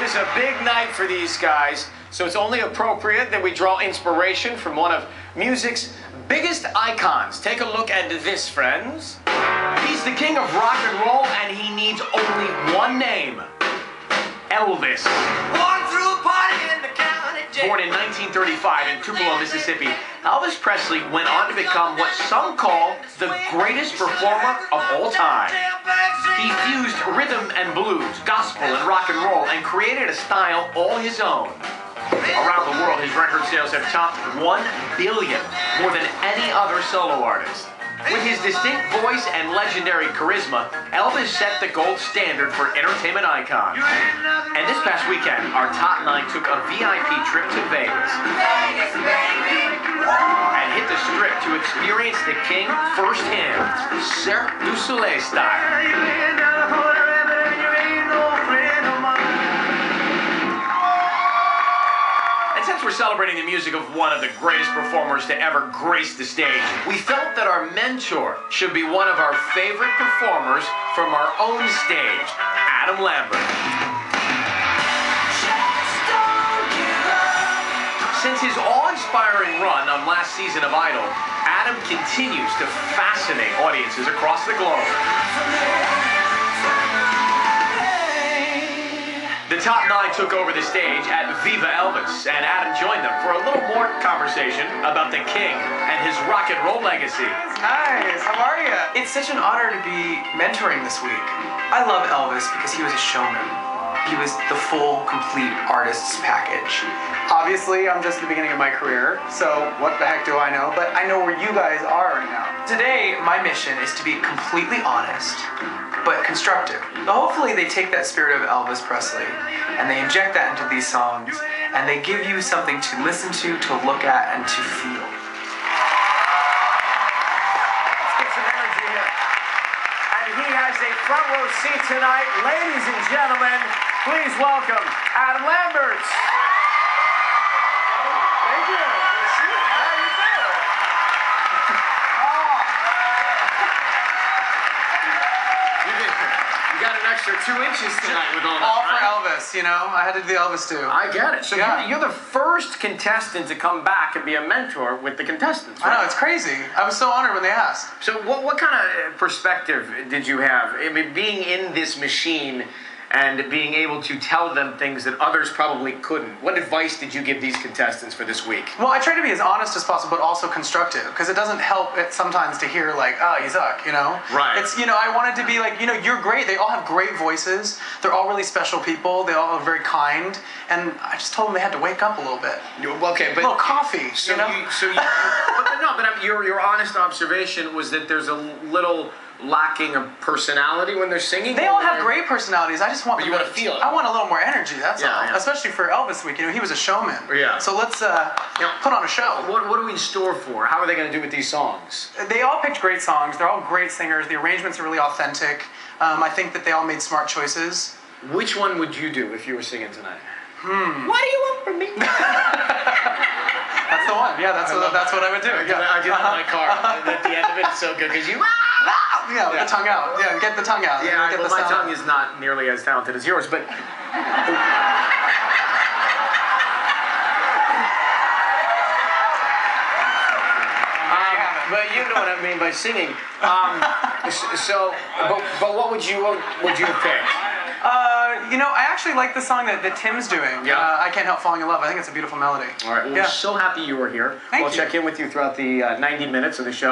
It is a big night for these guys, so it's only appropriate that we draw inspiration from one of music's biggest icons. Take a look at this, friends. He's the king of rock and roll, and he needs only one name: Elvis. Born in 1935 in Tupelo, Mississippi, Elvis Presley went on to become what some call the greatest performer of all time. He fused rhythm and blues, gospel and rock and roll, and created a style all his own. Around the world, his record sales have topped 1 billion, more than any other solo artist. With his distinct voice and legendary charisma, Elvis set the gold standard for entertainment icons. And this past weekend, our top 9 took a VIP trip to Vegas and hit the Strip to experience the king firsthand, Cirque du Soleil style. Since we're celebrating the music of one of the greatest performers to ever grace the stage, we felt that our mentor should be one of our favorite performers from our own stage, Adam Lambert. Since his awe-inspiring run on last season of Idol, Adam continues to fascinate audiences across the globe. The top 9 took over the stage at Viva Elvis, and Adam joined them for a little more conversation about the king and his rock and roll legacy. Nice, how are you? It's such an honor to be mentoring this week. I love Elvis because he was a showman. He was the full, complete artist's package. Obviously, I'm just at the beginning of my career, so what the heck do I know? But I know where you guys are right now. Today, my mission is to be completely honest, but constructive. Hopefully they take that spirit of Elvis Presley and they inject that into these songs and they give you something to listen to look at, and to feel. Let's get some energy here. And he has a front row seat tonight. Ladies and gentlemen, please welcome Adam Lambert. Thank you. How you doing? You got an extra 2 inches tonight with all that, All for right? Elvis, you know? I had to do the Elvis too. I get it. So Yeah. you're the first contestant to come back and be a mentor with the contestants, right? I know, it's crazy. I was so honored when they asked. So what kind of perspective did you have? I mean, being in this machine and being able to tell them things that others probably couldn't. What advice did you give these contestants for this week? Well, I try to be as honest as possible, but also constructive, because it doesn't help it sometimes to hear like, oh, you suck, you know? Right. It's, you know, I wanted to be like, you know, you're great. They all have great voices. They're all really special people. They all are very kind. And I just told them they had to wake up a little bit. Okay, but A little coffee, so you know? Your honest observation was that there's a little lacking of personality when they're singing. They all have great personalities. I just want But them you want to feel it. I want a little more energy, that's all. Yeah. Especially for Elvis week. You know, he was a showman. Yeah. So let's put on a show. What are we in store for? How are they going to do with these songs? They all picked great songs. They're all great singers. The arrangements are really authentic. I think that they all made smart choices. Which one would you do if you were singing tonight? What do you want from me? That's the one. Yeah, that's what I would do. I do that in my car. And at the end of it, it's so good because you. Yeah, with the tongue out. Yeah, get the tongue out. Yeah, get well, the my sound tongue out. is not nearly as talented as yours, but. But you know what I mean by singing. But what would you pick? You know, I actually like the song that Tim's doing. Yeah. I Can't Help Falling in Love. I think it's a beautiful melody. All right. Well, Yeah. we're so happy you were here. Thank We'll you. check in with you throughout the 90 minutes of the show.